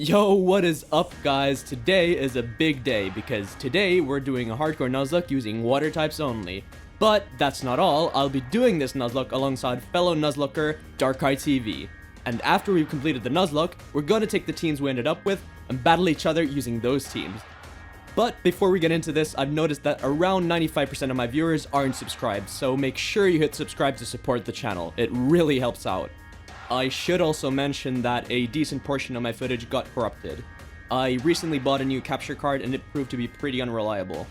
Yo, what is up guys? Today is a big day because today we're doing a hardcore Nuzlocke using water types only. But that's not all, I'll be doing this Nuzlocke alongside fellow Nuzlocker DarkraiTV. And after we've completed the Nuzlocke, we're gonna take the teams we ended up with and battle each other using those teams. But before we get into this, I've noticed that around 95% of my viewers aren't subscribed, so make sure you hit subscribe to support the channel, it really helps out. I should also mention that a decent portion of my footage got corrupted. I recently bought a new capture card and it proved to be pretty unreliable.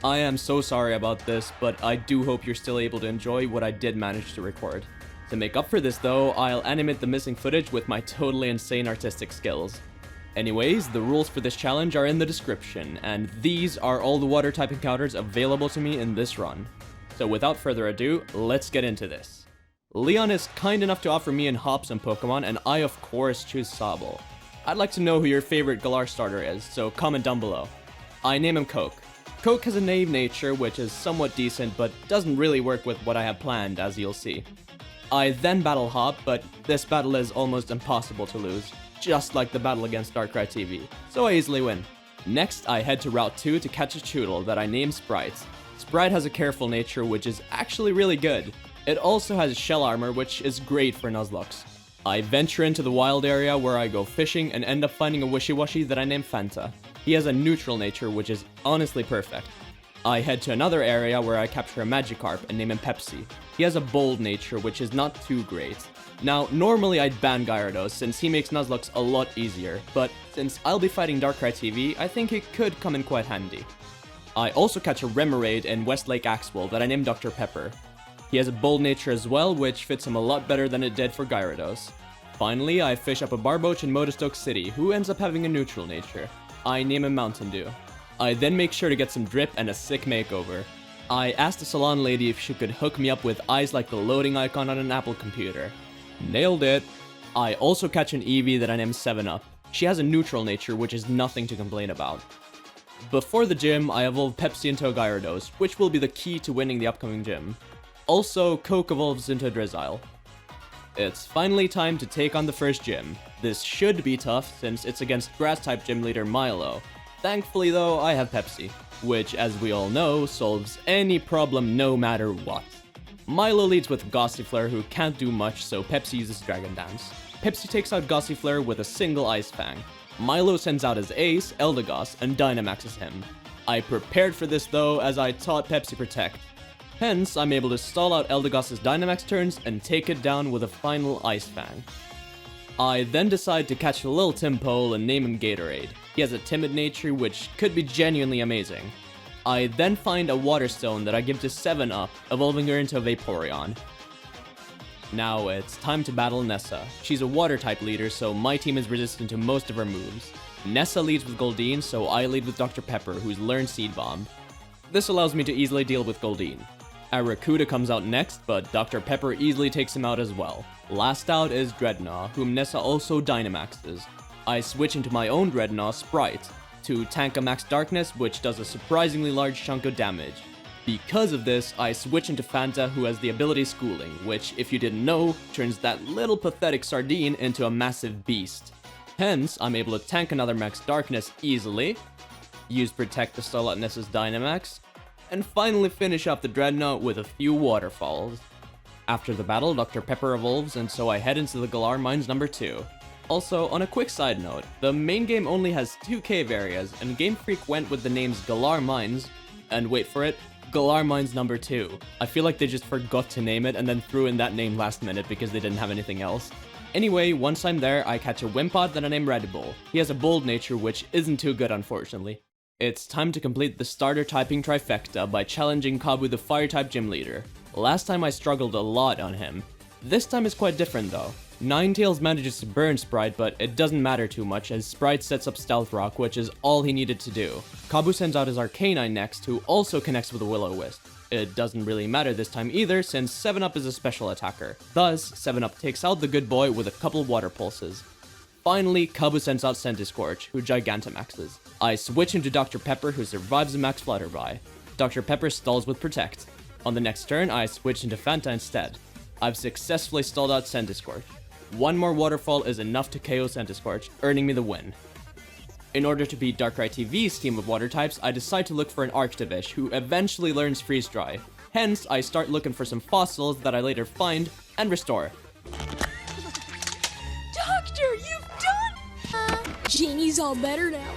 I am so sorry about this, but I do hope you're still able to enjoy what I did manage to record. To make up for this though, I'll animate the missing footage with my totally insane artistic skills. Anyways, the rules for this challenge are in the description, and these are all the water type encounters available to me in this run. So without further ado, let's get into this. Leon is kind enough to offer me and Hop some Pokemon, and I of course choose Sobble. I'd like to know who your favorite Galar starter is, so comment down below. I name him Coke. Coke has a naive nature which is somewhat decent, but doesn't really work with what I have planned, as you'll see. I then battle Hop, but this battle is almost impossible to lose, just like the battle against DarkraiTV, so I easily win. Next, I head to Route 2 to catch a Choodle that I name Sprite. Sprite has a careful nature which is actually really good. It also has shell armor, which is great for Nuzlockes. I venture into the wild area where I go fishing and end up finding a wishy-washy that I name Fanta. He has a neutral nature, which is honestly perfect. I head to another area where I capture a Magikarp and name him Pepsi. He has a bold nature, which is not too great. Now, normally I'd ban Gyarados since he makes Nuzlockes a lot easier, but since I'll be fighting DarkraiTV, I think it could come in quite handy. I also catch a Remoraid in Westlake Axwell that I name Dr. Pepper. He has a bold nature as well, which fits him a lot better than it did for Gyarados. Finally, I fish up a Barboach in Modestoke City, who ends up having a neutral nature. I name him Mountain Dew. I then make sure to get some drip and a sick makeover. I asked the salon lady if she could hook me up with eyes like the loading icon on an Apple computer. Nailed it! I also catch an Eevee that I name 7-Up. She has a neutral nature, which is nothing to complain about. Before the gym, I evolve Pepsi into a Gyarados, which will be the key to winning the upcoming gym. Also, Coke evolves into a Drizzile. It's finally time to take on the first gym. This should be tough since it's against Grass-type gym leader Milo. Thankfully though, I have Pepsi, which as we all know, solves any problem no matter what. Milo leads with Gossifleur, who can't do much, so Pepsi uses Dragon Dance. Pepsi takes out Gossifleur with a single Ice Fang. Milo sends out his ace, Eldegoss, and Dynamaxes him. I prepared for this though, as I taught Pepsi Protect. Hence, I'm able to stall out Eldegoss's Dynamax turns and take it down with a final Ice Fang. I then decide to catch a little Timpole and name him Gatorade. He has a timid nature which could be genuinely amazing. I then find a Water Stone that I give to 7-Up, evolving her into a Vaporeon. Now it's time to battle Nessa. She's a water type leader, so my team is resistant to most of her moves. Nessa leads with Goldeen, so I lead with Dr. Pepper, who's learned Seed Bomb. This allows me to easily deal with Goldeen. Arrokuda comes out next, but Dr. Pepper easily takes him out as well. Last out is Dreadnought, whom Nessa also Dynamaxes. I switch into my own Dreadnought, Sprite, to tank a Max Darkness, which does a surprisingly large chunk of damage. Because of this, I switch into Fanta, who has the ability Schooling, which, if you didn't know, turns that little pathetic sardine into a massive beast. Hence, I'm able to tank another Max Darkness easily, use Protect to stall out Nessa's Dynamax, and finally finish off the Dreadnought with a few waterfalls. After the battle, Dr. Pepper evolves, and so I head into the Galar Mines number 2. Also, on a quick side note, the main game only has 2 cave areas, and Game Freak went with the names Galar Mines, and wait for it, Galar Mines number 2. I feel like they just forgot to name it and then threw in that name last minute because they didn't have anything else. Anyway, once I'm there, I catch a Wimpod that I name Red Bull. He has a bold nature which isn't too good unfortunately. It's time to complete the starter typing trifecta by challenging Kabu, the fire-type gym leader. Last time I struggled a lot on him. This time is quite different though. Ninetales manages to burn Sprite, but it doesn't matter too much as Sprite sets up Stealth Rock, which is all he needed to do. Kabu sends out his Arcanine next, who also connects with a Will-O-Wisp. It doesn't really matter this time either, since 7-Up is a special attacker. Thus, 7-Up takes out the good boy with a couple Water Pulses. Finally, Kabu sends out Centiskorch, who Gigantamaxes. I switch into Dr. Pepper, who survives a Max Flutterby. Dr. Pepper stalls with Protect. On the next turn, I switch into Fanta instead. I've successfully stalled out Centiskorch. One more waterfall is enough to KO Centiskorch, earning me the win. In order to beat DarkraiTV's team of water types, I decide to look for an Arctivish, who eventually learns Freeze Dry. Hence, I start looking for some fossils that I later find and restore. Doctor, you've done! Genie's all better now.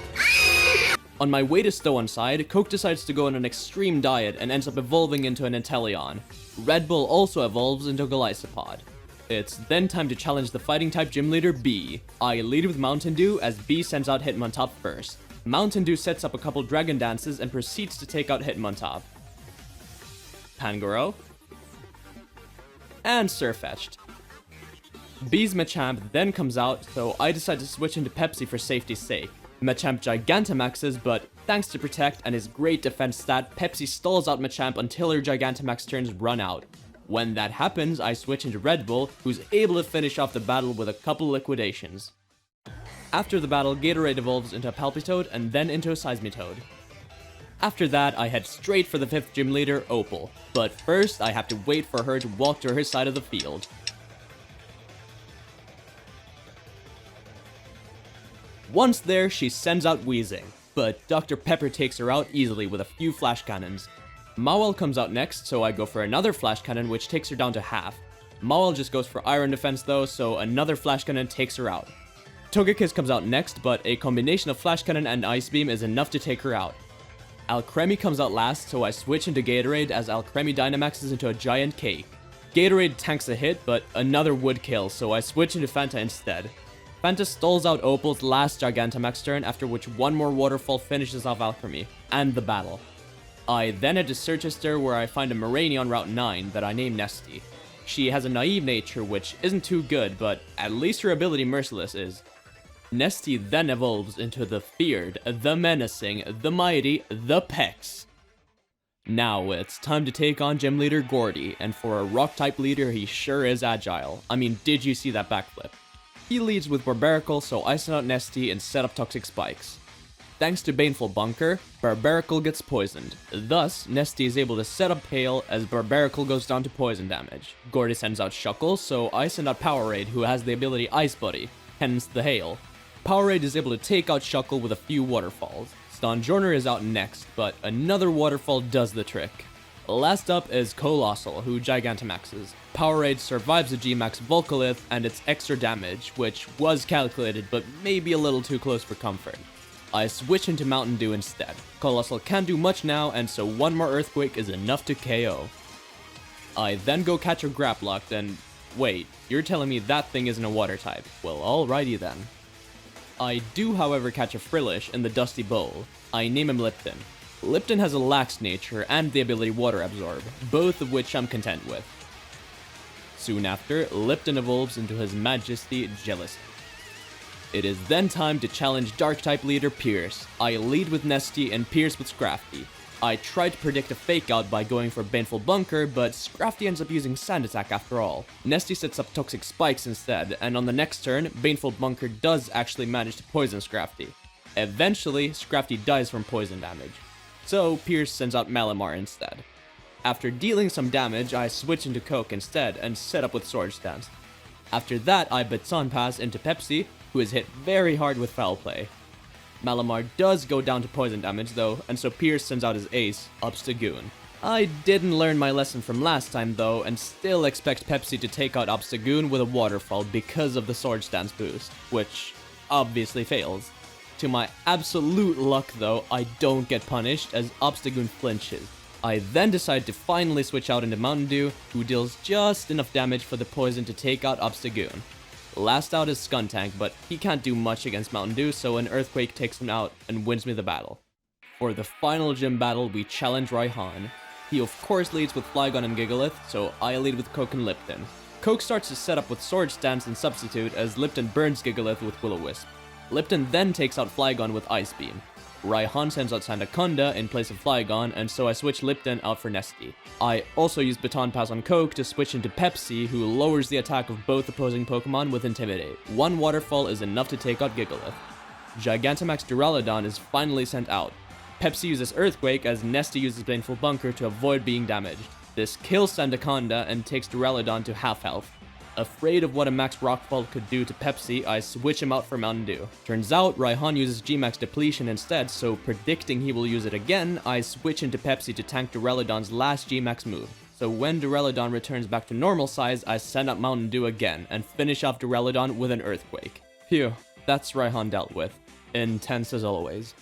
On my way to Stow-on-Side, Coke decides to go on an extreme diet and ends up evolving into an Inteleon. Red Bull also evolves into a Golisopod. It's then time to challenge the fighting type gym leader B. I lead with Mountain Dew as B sends out Hitmontop first. Mountain Dew sets up a couple dragon dances and proceeds to take out Hitmontop. Pangoro. And Surfetched. B's Machamp then comes out, so I decide to switch into Pepsi for safety's sake. Machamp Gigantamaxes, but thanks to Protect and his great defense stat, Pepsi stalls out Machamp until her Gigantamax turns run out. When that happens, I switch into Red Bull, who's able to finish off the battle with a couple liquidations. After the battle, Gatorade evolves into a Palpitoad and then into a Seismitoad. After that, I head straight for the 5th gym leader, Opal. But first, I have to wait for her to walk to her side of the field. Once there, she sends out Weezing, but Dr. Pepper takes her out easily with a few flash cannons. Mawile comes out next, so I go for another flash cannon, which takes her down to half. Mawile just goes for iron defense though, so another flash cannon takes her out. Togekiss comes out next, but a combination of flash cannon and ice beam is enough to take her out. Alcremie comes out last, so I switch into Gatorade as Alcremie Dynamaxes into a giant cake. Gatorade tanks a hit, but another would kill, so I switch into Fanta instead. Fanta stalls out Opal's last Gigantamax turn, after which one more waterfall finishes off Alcremie, and the battle. I then head to Circhester, where I find a Moraine on Route 9 that I name Nesty. She has a naive nature, which isn't too good, but at least her ability Merciless is. Nesty then evolves into the feared, the menacing, the mighty, the Pex. Now it's time to take on Gym Leader Gordy, and for a Rock-type leader, he sure is agile. I mean, did you see that backflip? He leads with Barbaracle, so I send out Nesty and set up Toxic Spikes. Thanks to Baneful Bunker, Barbaracle gets poisoned. Thus, Nesty is able to set up Hail as Barbaracle goes down to poison damage. Gordy sends out Shuckle, so I send out Powerade, who has the ability Ice Buddy, hence the Hail. Powerade is able to take out Shuckle with a few waterfalls. Stonjourner is out next, but another waterfall does the trick. Last up is Colossal, who Gigantamaxes. Powerade survives the G-Max Volcolith and its extra damage, which was calculated but maybe a little too close for comfort. I switch into Mountain Dew instead. Colossal can't do much now, and so one more Earthquake is enough to KO. I then go catch a Graplock, and wait, you're telling me that thing isn't a water type? Well, alrighty then. I do, however, catch a Frillish in the Dusty Bowl. I name him Lipton. Lipton has a lax nature and the ability Water Absorb, both of which I'm content with. Soon after, Lipton evolves into His Majesty Jealousy. It is then time to challenge Dark-type leader Pierce. I lead with Nesty and Pierce with Scrafty. I try to predict a fake out by going for Baneful Bunker, but Scrafty ends up using Sand Attack after all. Nesty sets up Toxic Spikes instead, and on the next turn, Baneful Bunker does actually manage to poison Scrafty. Eventually, Scrafty dies from poison damage. So Pierce sends out Malamar instead. After dealing some damage, I switch into Coke instead and set up with Sword Stance. After that, I Baton Pass into Pepsi, who is hit very hard with Foul Play. Malamar does go down to poison damage though, and so Pierce sends out his ace, Obstagoon. I didn't learn my lesson from last time though, and still expect Pepsi to take out Obstagoon with a waterfall because of the Sword Stance boost, which obviously fails. To my absolute luck though, I don't get punished as Obstagoon flinches. I then decide to finally switch out into Mountain Dew, who deals just enough damage for the poison to take out Obstagoon. Last out is Skuntank, but he can't do much against Mountain Dew, so an Earthquake takes him out and wins me the battle. For the final gym battle, we challenge Raihan. He of course leads with Flygon and Gigalith, so I lead with Coke and Lipton. Coke starts to set up with Sword Stance and Substitute as Lipton burns Gigalith with Will-O-Wisp. Lipton then takes out Flygon with Ice Beam. Raihan sends out Sandaconda in place of Flygon, and so I switch Lipton out for Nesty. I also use Baton Pass on Coke to switch into Pepsi, who lowers the attack of both opposing Pokemon with Intimidate. One waterfall is enough to take out Gigalith. Gigantamax Duraludon is finally sent out. Pepsi uses Earthquake as Nesty uses Baneful Bunker to avoid being damaged. This kills Sandaconda and takes Duraludon to half health. Afraid of what a max Rockfall could do to Pepsi, I switch him out for Mountain Dew. Turns out, Raihan uses G-Max Depletion instead, so predicting he will use it again, I switch into Pepsi to tank Duraludon's last G-Max move. So when Duraludon returns back to normal size, I send out Mountain Dew again, and finish off Duraludon with an Earthquake. Phew, that's Raihan dealt with. Intense as always.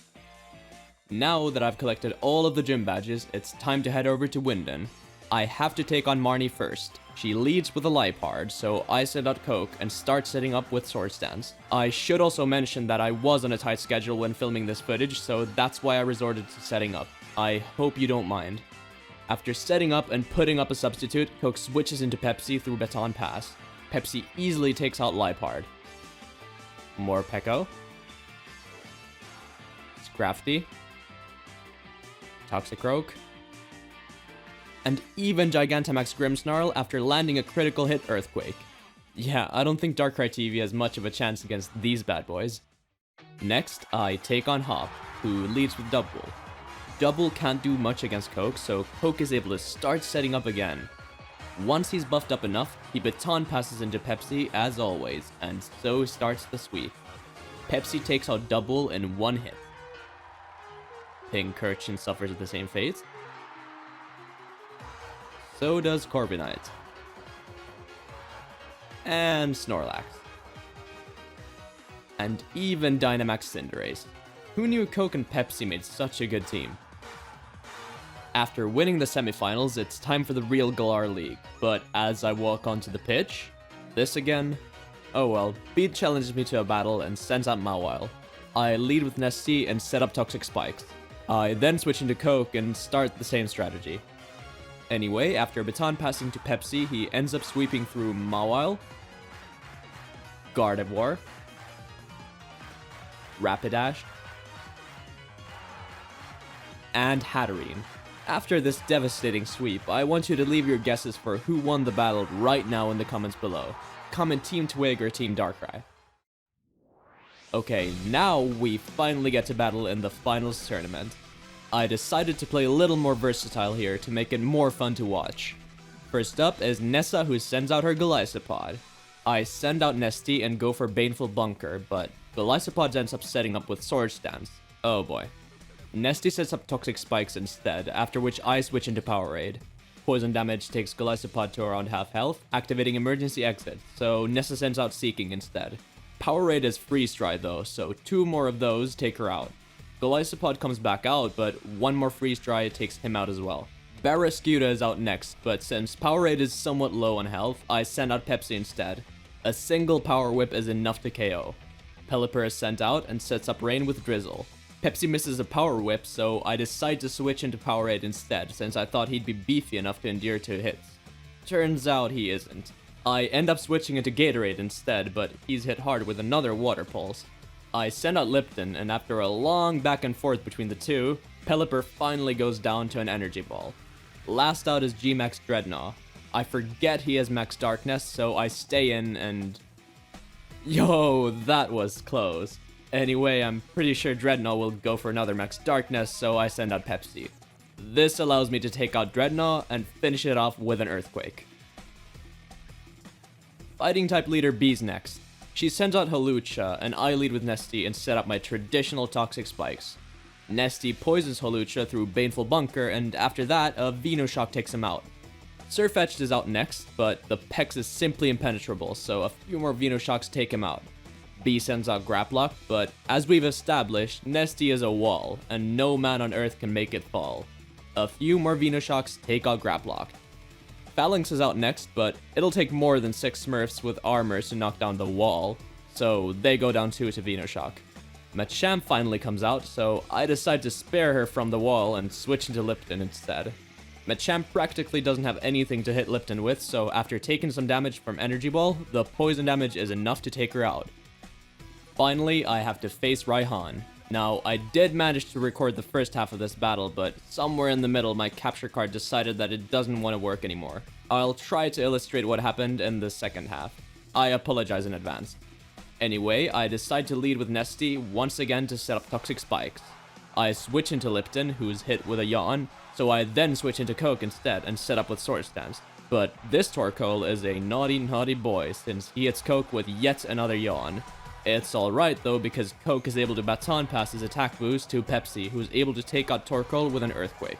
Now that I've collected all of the gym badges, it's time to head over to Winden. I have to take on Marnie first. She leads with a Liepard, so I send out Coke and start setting up with Sword Stance. I should also mention that I was on a tight schedule when filming this footage, so that's why I resorted to setting up. I hope you don't mind. After setting up and putting up a substitute, Coke switches into Pepsi through Baton Pass. Pepsi easily takes out Liepard. More Peko. Scrafty. Toxicroak. And even Gigantamax Grimmsnarl after landing a critical hit Earthquake. Yeah, I don't think DarkraiTV has much of a chance against these bad boys. Next, I take on Hop, who leads with Double. Double can't do much against Coke, so Coke is able to start setting up again. Once he's buffed up enough, he Baton Passes into Pepsi as always, and so starts the sweep. Pepsi takes out Double in one hit. Pincurchin suffers the same fate. So does Corviknight. And Snorlax. And even Dynamax Cinderace. Who knew Coke and Pepsi made such a good team? After winning the semifinals, it's time for the real Galar League, but as I walk onto the pitch, this again? Oh well, Beat challenges me to a battle and sends out Mawile. I lead with Nessie and set up Toxic Spikes. I then switch into Coke and start the same strategy. Anyway, after Baton Passing to Pepsi, he ends up sweeping through Mawile, Gardevoir, Rapidash, and Hatterene. After this devastating sweep, I want you to leave your guesses for who won the battle right now in the comments below. Comment Team Twig or Team Darkrai. Okay, now we finally get to battle in the finals tournament. I decided to play a little more versatile here to make it more fun to watch. First up is Nessa, who sends out her Golisopod. I send out Nesty and go for Baneful Bunker, but Golisopod ends up setting up with Sword Stance. Oh boy. Nesty sets up Toxic Spikes instead, after which I switch into Powerade. Poison damage takes Golisopod to around half health, activating Emergency Exit, so Nessa sends out Seeking instead. Powerade is Freeze Dry though, so 2 more of those take her out. Golisopod comes back out, but 1 more Freeze Dry takes him out as well. Barraskewda is out next, but since Powerade is somewhat low on health, I send out Pepsi instead. A single Power Whip is enough to KO. Pelipper is sent out and sets up Rain with Drizzle. Pepsi misses a Power Whip, so I decide to switch into Powerade instead, since I thought he'd be beefy enough to endure 2 hits. Turns out he isn't. I end up switching into Gatorade instead, but he's hit hard with another Water Pulse. I send out Lipton, and after a long back and forth between the two, Pelipper finally goes down to an Energy Ball. Last out is G-Max Dreadnought. I forget he has Max Darkness, so I stay in and... Yo, that was close. Anyway, I'm pretty sure Dreadnought will go for another Max Darkness, so I send out Pepsi. This allows me to take out Dreadnought and finish it off with an Earthquake. Fighting type leader B's next. She sends out Hawlucha, and I lead with Nesty and set up my traditional Toxic Spikes. Nesty poisons Hawlucha through Baneful Bunker, and after that, a Venoshock takes him out. Sirfetch'd is out next, but the Pex is simply impenetrable, so a few more Venoshocks take him out. B sends out Graplock, but as we've established, Nesty is a wall, and no man on Earth can make it fall. A few more Venoshocks take out Graplock. Phalanx is out next, but it'll take more than 6 Smurfs with armors to knock down the wall, so they go down too to Venoshock. Machamp finally comes out, so I decide to spare her from the wall and switch into Lipton instead. Machamp practically doesn't have anything to hit Lipton with, so after taking some damage from Energy Ball, the poison damage is enough to take her out. Finally, I have to face Raihan. Now, I did manage to record the first half of this battle, but somewhere in the middle my capture card decided that it doesn't want to work anymore. I'll try to illustrate what happened in the second half. I apologize in advance. Anyway, I decide to lead with Nesty once again to set up Toxic Spikes. I switch into Lipton, who's hit with a Yawn, so I then switch into Coke instead and set up with Sword Stance. But this Torkoal is a naughty, naughty boy since he hits Coke with yet another yawn. It's alright though because Coke is able to baton pass his attack boost to Pepsi, who is able to take out Torkoal with an Earthquake.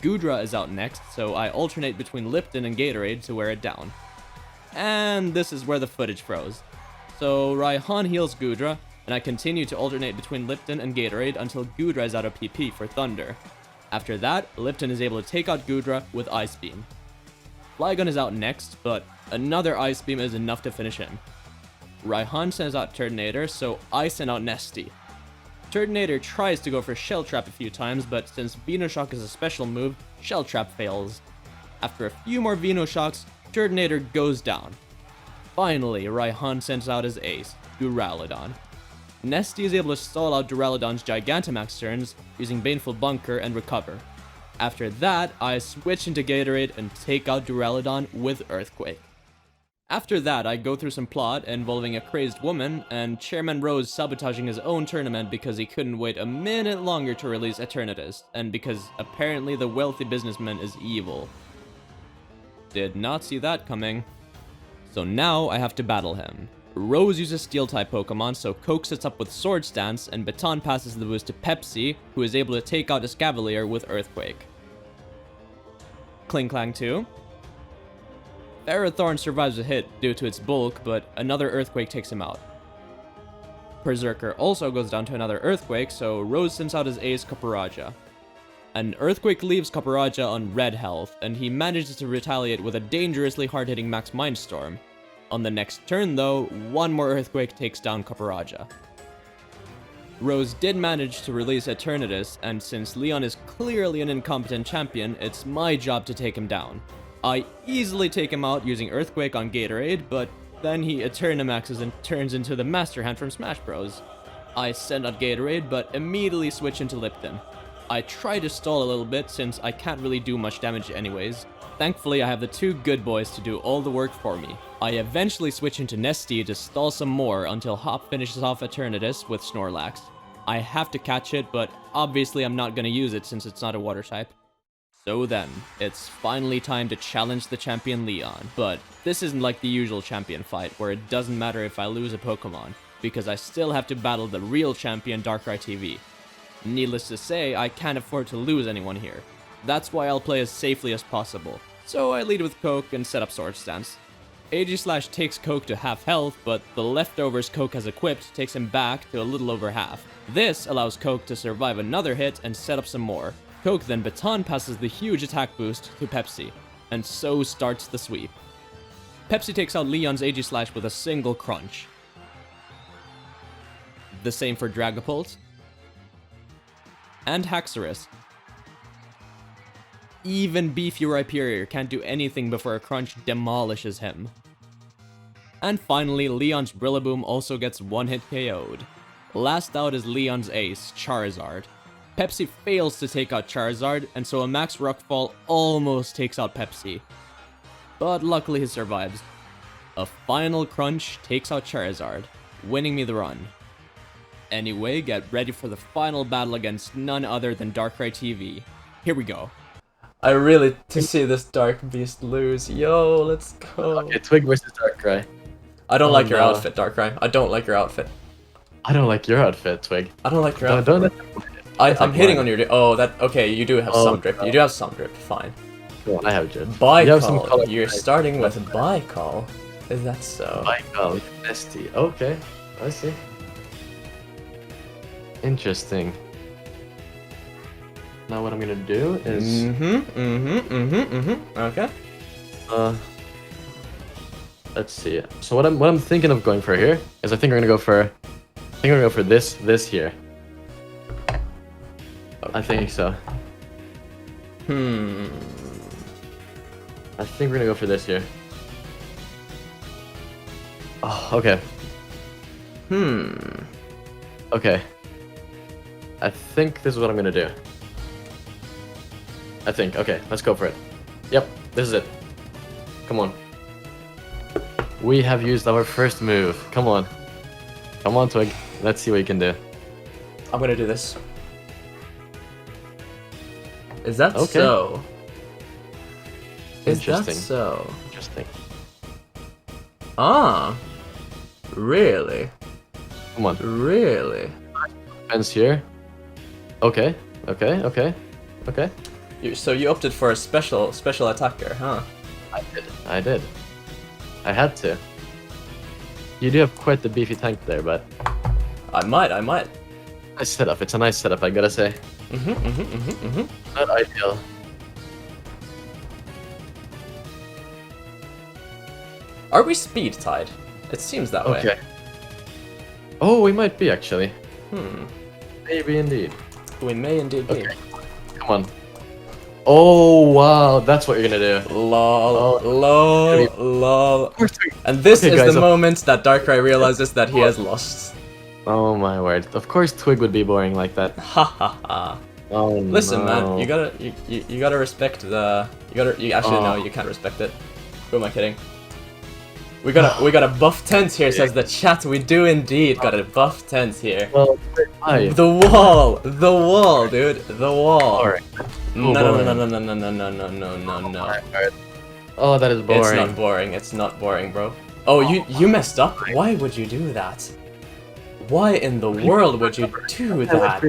Goodra is out next, so I alternate between Lipton and Gatorade to wear it down. And this is where the footage froze. So Raihan heals Goodra, and I continue to alternate between Lipton and Gatorade until Goodra is out of PP for Thunder. After that, Lipton is able to take out Goodra with Ice Beam. Flygon is out next, but another Ice Beam is enough to finish him. Raihan sends out Turtonator, so I send out Nesty. Turtonator tries to go for Shell Trap a few times, but since Venoshock is a special move, Shell Trap fails. After a few more Venoshocks, Turtonator goes down. Finally, Raihan sends out his ace, Duraludon. Nesty is able to stall out Duraludon's Gigantamax turns using Baneful Bunker and recover. After that, I switch into Gatorade and take out Duraludon with Earthquake. After that, I go through some plot involving a crazed woman and Chairman Rose sabotaging his own tournament because he couldn't wait a minute longer to release Eternatus, and because apparently the wealthy businessman is evil. Did not see that coming. So now I have to battle him. Rose uses Steel-type Pokemon, so Coke sets up with Sword Stance, and Baton passes the boost to Pepsi, who is able to take out Escavalier with Earthquake. Klinklang 2. Ferrothorn survives a hit due to its bulk, but another Earthquake takes him out. Berserker also goes down to another Earthquake, so Rose sends out his ace Copperajah. An Earthquake leaves Copperajah on red health, and he manages to retaliate with a dangerously hard-hitting Max Mindstorm. On the next turn though, one more Earthquake takes down Copperajah. Rose did manage to release Eternatus, and since Leon is clearly an incompetent champion, it's my job to take him down. I easily take him out using Earthquake on Gatorade, but then he Eternamaxes and turns into the Master Hand from Smash Bros. I send out Gatorade, but immediately switch into Lipton. I try to stall a little bit since I can't really do much damage anyways. Thankfully, I have the two good boys to do all the work for me. I eventually switch into Nesty to stall some more until Hop finishes off Eternatus with Snorlax. I have to catch it, but obviously I'm not gonna use it since it's not a water type. So then, it's finally time to challenge the champion Leon, but this isn't like the usual champion fight where it doesn't matter if I lose a Pokemon, because I still have to battle the real champion DarkraiTV. Needless to say, I can't afford to lose anyone here. That's why I'll play as safely as possible. So I lead with Coke and set up Sword Stance. Aegislash takes Coke to half health, but the leftovers Coke has equipped takes him back to a little over half. This allows Coke to survive another hit and set up some more. Coke then baton passes the huge attack boost to Pepsi, and so starts the sweep. Pepsi takes out Leon's Aegislash with a single crunch. The same for Dragapult and Haxorus. Even beefy Rhyperior can't do anything before a crunch demolishes him. And finally, Leon's Brillaboom also gets one hit KO'd. Last out is Leon's ace, Charizard. Pepsi fails to take out Charizard, and so a Max Rockfall almost takes out Pepsi. But luckily he survives. A final crunch takes out Charizard, winning me the run. Anyway, get ready for the final battle against none other than DarkraiTV. Here we go. I really to see this Dark Beast lose. Yo, let's go. Okay, Twig versus Darkrai. I don't like your outfit, Darkrai. I don't like your outfit. I don't like your outfit, Twig. I don't like your outfit. I'm hitting on your... Oh, that... Okay, you do have some drip. You do have some drip. Fine. Come on, I have drip. Bicol. You're starting with Bicol. Is that so? Bicol. Nesty. Okay. I see. Interesting. Now what I'm gonna do is... Okay. Let's see. So what I'm thinking of going for here is I think we're gonna go for... this here. I think so. I think we're gonna go for this here. Oh, okay. Okay. I think this is what I'm gonna do. Okay, let's go for it. Yep, this is it. Come on. We have used our first move. Come on. Come on, Twig. Let's see what you can do. I'm gonna do this. Is that okay? So? Is that Interesting. so? Interesting. Ah. Really? Come on. Really? Fence here. Okay. Okay. Okay. Okay. So you opted for a special attacker, huh? I did. I did. I had to. You do have quite the beefy tank there, but I might. nice setup. It's a nice setup, I gotta say. Not ideal. Are we speed tied? It seems that way. Okay. Oh, we might be actually. Hmm. Maybe indeed. We may indeed be. Okay. Come on. Oh wow, that's what you're gonna do. Lol, Oh. lol, lol. And this Okay, is guys, the moment that Darkrai realizes that he has lost. Oh my word. Of course Twig would be boring like that. Ha ha ha. Oh Listen, no. man, you gotta respect the. You actually no, you can't respect it. Who am I kidding? We got a buff tent here, says the chat. We do indeed got a buff tent here. Well, hi. The wall, dude, the wall. Boring. No, boring. No. Oh, that is boring. It's not boring. It's not boring, bro. Oh, you messed up. Why would you do that? Why in the world would you do that?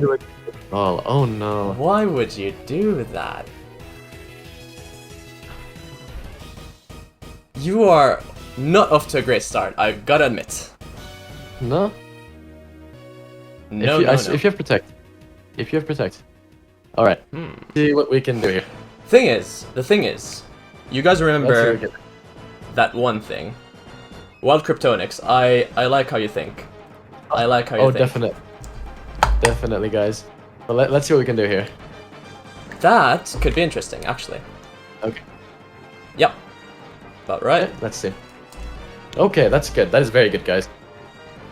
Oh no. Why would you do that? You are not off to a great start, I gotta admit. No? No, If you have protect. If you have protect. Alright. See what we can do here. The thing is, you guys Let's see what remember we can do. that one thing. Wild Kryptonics, I like how you think. I like how you think. Definitely. Definitely, guys. Well, let's see what we can do here. That could be interesting, actually. Okay. Yep. About right. Let's see. Okay, that's good. That is very good, guys.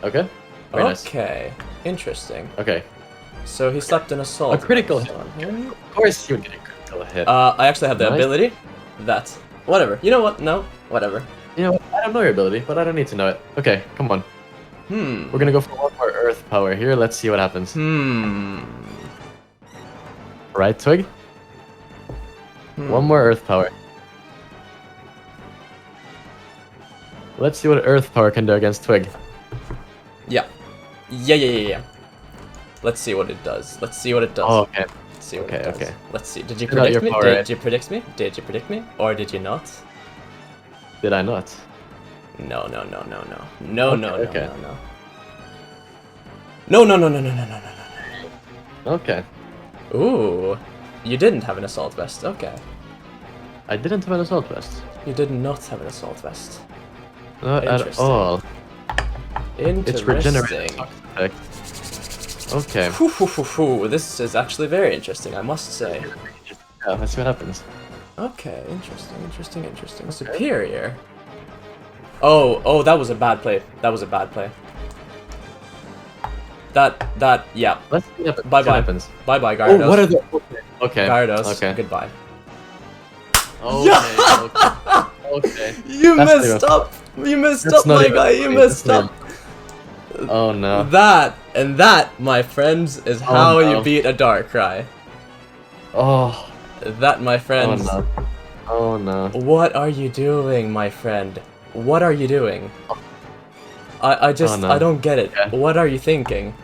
Okay. Very nice. Okay. Interesting. Okay. So he slapped an assault. A critical vest hit. on him. Of course you would get a critical hit. I actually have the Nice. ability. That. Whatever. You know what? No. Whatever. You know what? I don't know your ability, but I don't need to know it. Okay, come on. We're gonna go for one more Earth power here. Let's see what happens. Right, Twig? One more Earth power. Let's see what Earth power can do against Twig. Yeah. Yeah. Let's see what it does. Let's see what it does. Oh, okay. Let's see what Okay, it does. okay. Let's see. Did you You're not predict your me? power, Did right? you predict me? Did you predict me? Or did you not? Did I not? No. Okay. No. Okay. Ooh. You didn't have an assault vest. Okay. I didn't have an assault vest. You did not have an assault vest. Not at Interesting. all. It's Interesting. regenerating. Effect. Okay. This is actually very interesting, I must say. Yeah, let's see what happens. Okay, interesting. Superior. Oh, that was a bad play. Yeah. Let's see what happens. Bye-bye. See what happens. Bye-bye, Gyarados. Oh, what are the... Okay. Gyarados, Okay. goodbye. Okay. You That's messed the- up! You messed That's up, not my even- guy, you wait, messed that's up! Oh no. That, my friends, is how no. you beat a Darkrai. Oh. That, my Oh friends. no. Oh no. What are you doing, my friend? What are you doing? I just, Oh, no. I don't get it. Yeah. What are you thinking?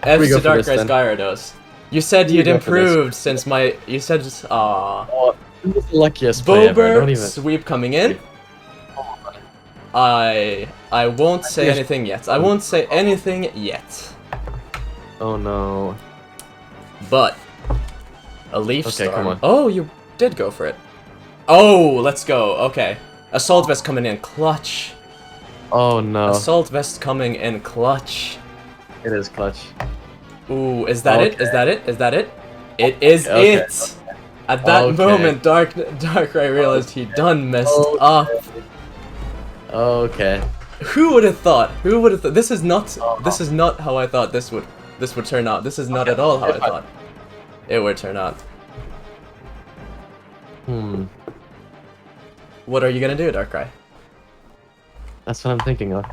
we F's go to for this, Darkrai's then? Gyarados. You said We you'd go for this. improved since you said just, aww. Oh, this is the luckiest play ever. Don't Bober, even... sweep coming in. I won't say Yes. anything yet. I won't say anything yet. Oh no. But a leaf Okay, storm. come on. Oh, you did go for it. Oh, let's go. Okay. Assault vest coming in clutch. Oh no. Assault vest coming in clutch. It is clutch. Ooh, is that it? Okay. Is that it? Is that it? It is Okay, it. At that Okay. moment, Darkrai realized he done messed Okay. up. Okay. Who would have thought? Who would have thought? This is not how I thought this would turn out. This is not at all how I thought it would turn out. What are you gonna do, Darkrai? That's what I'm thinking of.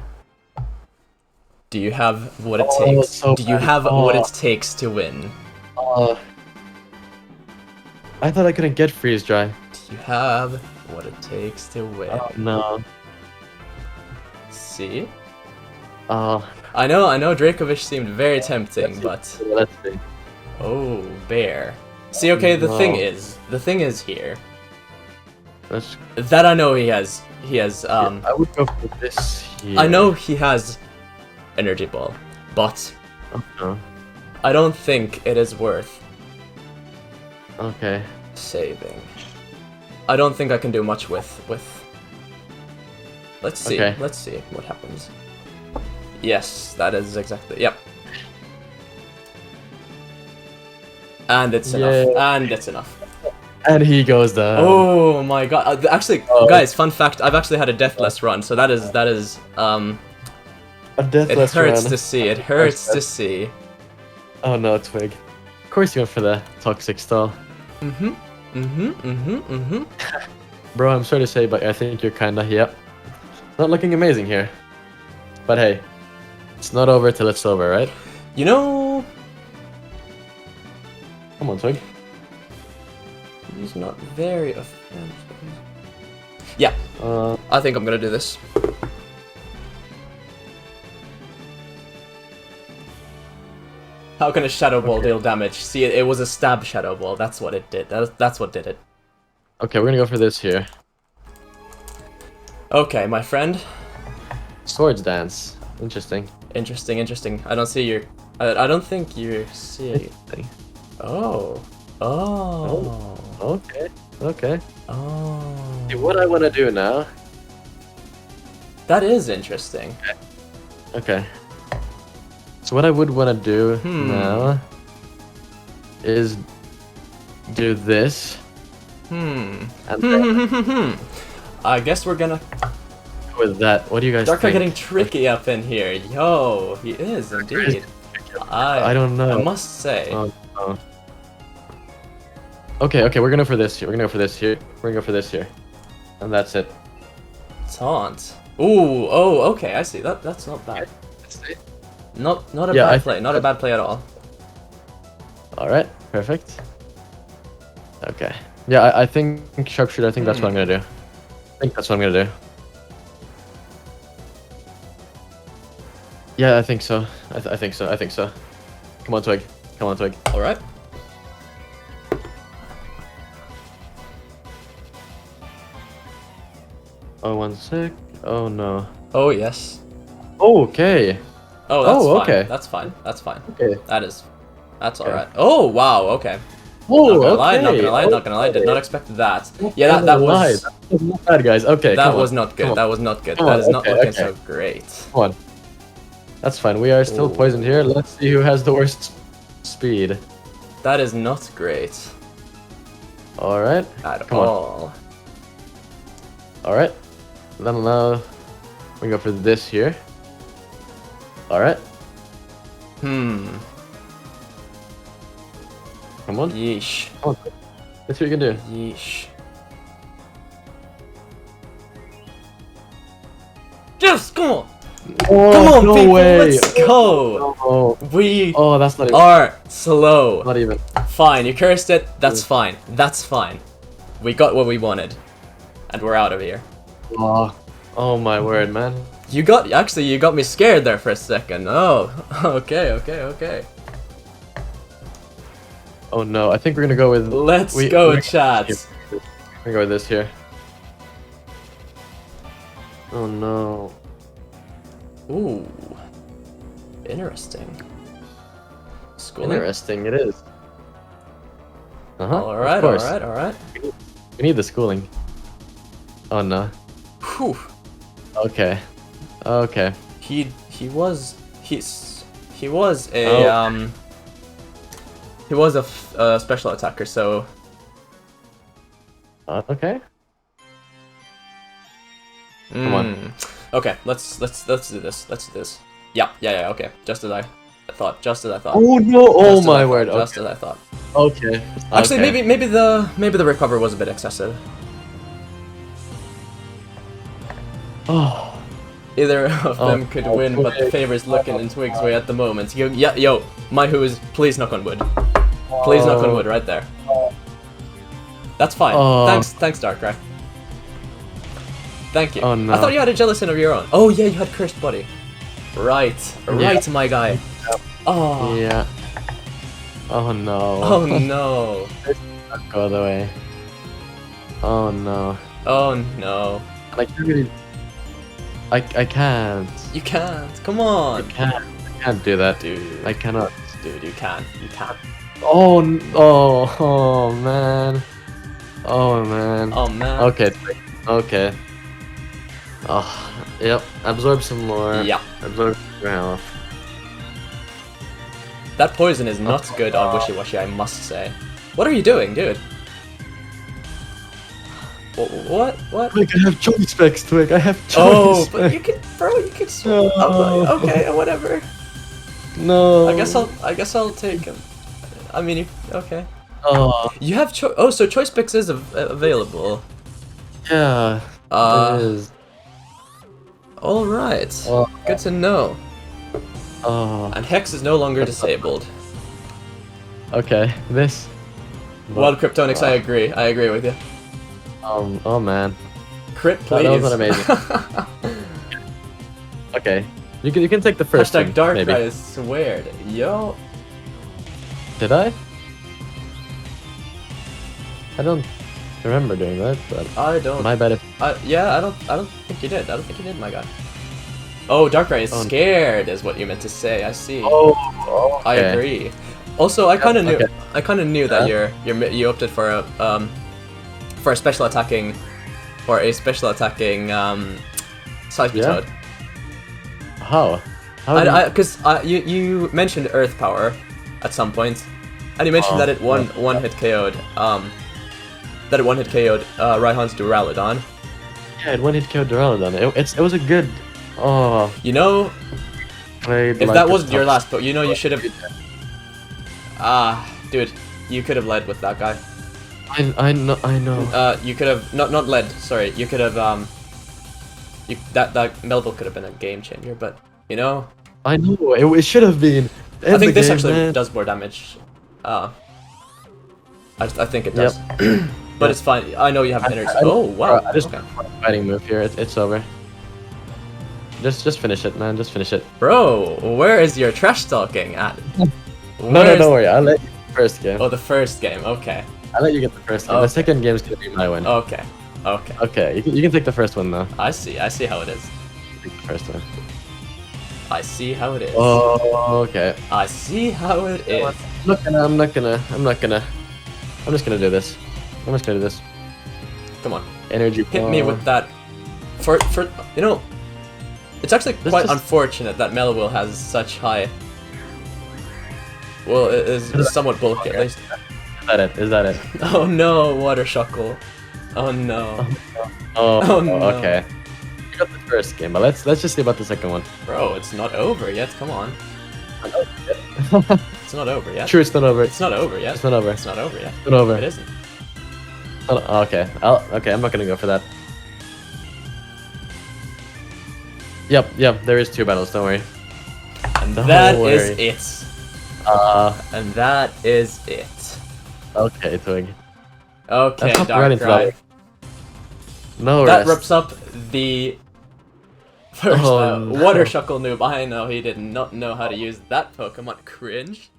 Do you have what it Oh, takes? so Do you bad. have what Oh. it takes to win? I thought I couldn't get freeze dry. Do you have what it takes to win. Oh, no. See? Oh. I know Dracovish seemed very tempting, but Let's see. oh, bear. See, okay, the thing No. is here Let's. that I know he has I would go for this here. I know he has energy ball, but Oh, I don't think it is worth okay. saving. I don't think I can do much with. Let's see. Okay. Let's see what happens. Yes, that is exactly. Yep. And it's enough. Yeah. And it's enough. And he goes down. Oh my god! Actually, Oh. guys, fun fact: I've actually had a deathless run, so that is A It deathless hurts run. to see. It hurts to see. Oh no, Twig. Of course you went for the toxic stall. Bro, I'm sorry to say, but I think you're kinda, yep. Not looking amazing here. But hey, it's not over till it's over, right? You know, Come on, Twig. he's not very offensive. Yeah, I think I'm gonna do this. How can a shadow ball deal damage? See, it was a stab shadow ball. That's what it did. That's what did it. Okay, we're gonna go for this here. Okay, my friend. Swords dance. Interesting. Interesting, interesting. I don't see your. I don't think you see. Oh. Oh. Okay. Okay. Oh. See, what I wanna do now. That is interesting. Okay. So what I would wanna do now is do this. And then I guess we're gonna. with that. What do you guys Darkrai think? getting tricky up in here. Yo, he is indeed. I don't know. I must say. Oh, no. Okay, we're gonna go for this here. We're gonna go for this here. We're gonna go for this here. And that's it. Taunt. Ooh, oh, okay, I see. That's not bad. Not a bad play. Not a bad play at all. Alright, perfect. Okay. Yeah, I think sharpshooter, I think that's what I'm gonna do. I think that's what I'm gonna do. Yeah, I think so. I think so. I think so. Come on, Twig. Come on, Twig. Alright. Oh, 1 sec. Oh no. Oh, yes. Okay. Oh, that's Oh, fine. okay. That's fine. That's fine. Okay. That's alright. Oh, wow, okay. Oh, Not gonna lie, okay. not gonna lie. Did not expect that. Yeah, that was... That was not bad, guys. Okay, That come was on. not good. Come on. That was not good. Come That on, is not okay, looking okay. so great. Come on. That's fine. We are still Ooh. poisoned here. Let's see who has the worst speed. That is not great. Alright. At Come on. all. Alright. Then now we go for this here. Alright. Come on. Yeesh. Come on. Let's see what you can do. Yeesh. Just come on! Oh, Come on, no people, way. let's go! Oh, We oh, that's not even. are slow. Not even. Fine, you cursed it. That's fine. That's fine. We got what we wanted. And we're out of here. Oh my word, man. You got me scared there for a second. Oh, okay. Oh no, I think we're gonna go with. Let's we're go, gonna chat. We're gonna go with this here. Oh no. Ooh. Interesting. Schooling. Interesting, it is. Alright. We need the schooling. Oh no. Whew. Okay. He was a Oh. he was a special attacker, so Okay. Come on. Okay, let's do this. Let's do this. Yeah, okay. Just as I thought. Oh no! Oh Just as my I word! thought, Just Okay. as I thought. Okay. Actually, Okay. maybe the recover was a bit excessive. Oh. Either of them could win, but the Twig. favor's looking in Twig's way at the moment. Yo, my who's, please knock on wood. Please knock on wood right there. That's fine. Oh. Thanks, Darkrai. Thank you. Oh, no. I thought you had a gelatin of your own. Oh yeah, you had cursed body. Right. Right, my guy. Oh. Yeah. Oh no. Oh no. Go the way. Oh no. Oh no. I can't really. I can't. You can't. Come on. I can't do that, Dude. I cannot. Dude, you can. You can. Oh, oh man. Oh man. Oh man. Okay. Okay. Oh, yep. Absorb some more. Yeah. Absorb some health. That poison is not good on Wishy Washy, I must say. What are you doing, dude? What? Twig, I have choice specs, Twig. I have choice Oh, specs. but you can, bro. You can. No. Okay, whatever. No. I guess I'll take him. I mean, okay. Oh. You have Oh, so choice picks is available. Yeah. It is. All right. Oh. Good to know. Oh. And Hex is no longer disabled. Okay. This. Well, Kryptonix, I agree. I agree with you. Oh man. Crit, please. That was amazing. Okay. You can take the first Hashtag one, Dark maybe. Guy sweared. Yo. Did I? I don't remember doing that, but I don't. my bad if. Yeah, I don't think you did. I don't think you did, my guy. Oh, Darkrai is scared, is what you meant to say. I see. Oh, okay. I agree. Also, I kind of knew. okay. I kind of knew that you opted for a special attacking, or a special attacking Seismic Yeah? Toad. How? How? Because you mentioned Earth Power at some point, and you mentioned that it one hit KO'd that it one hit KO'd Raihan's Duraludon. Yeah, it one hit killed Duraludon. It was a good. Oh. You know, Played if like that a wasn't your tough- last, but you know you should have. Dude, you could have led with that guy. I know. You could have not led. Sorry, you could have that Melville could have been a game changer, but you know. I know. It should have been. I think this game, actually man. does more damage. I think it does. But it's fine. I know you have energy. Oh wow. I just Okay. fighting move here. It's over. Just finish it, man. Just finish it. Bro, where is your trash talking at? No, don't worry. I'll let you get the first game. Oh, the first game. Okay. I'll let you get the first game. Okay. The second game is gonna be my win. Okay. Okay. Okay, you can take the first one though. I see. I see how it is. Take the first one. I see how it is. Oh, okay. I see how it is. I'm just gonna do this. I'm just gonna do this. Come on. Energy. Hit me with that. For you know, it's actually This quite just- unfortunate that Melville has such high. Well, it is somewhat bulky at least. Is that it? Oh no, Water Shuckle. Oh no. Oh, no. okay. You got the first game, but let's just see about the second one. Bro, it's not over yet. Come on. It's not over yet. True, it's not over. It's not over yet. It's not over. It's not over yet. It's not over. It isn't. Okay. Okay, I'm not gonna go for that. Yep, there is 2 battles, don't worry. And Don't that is worry. it. And that is it. Okay, Twig. Okay, Let's hop right into Darkrai. that. No That rest. rips up the first Oh, no. Water Shuckle noob. I know he did not know how to use that Pokemon. Cringe.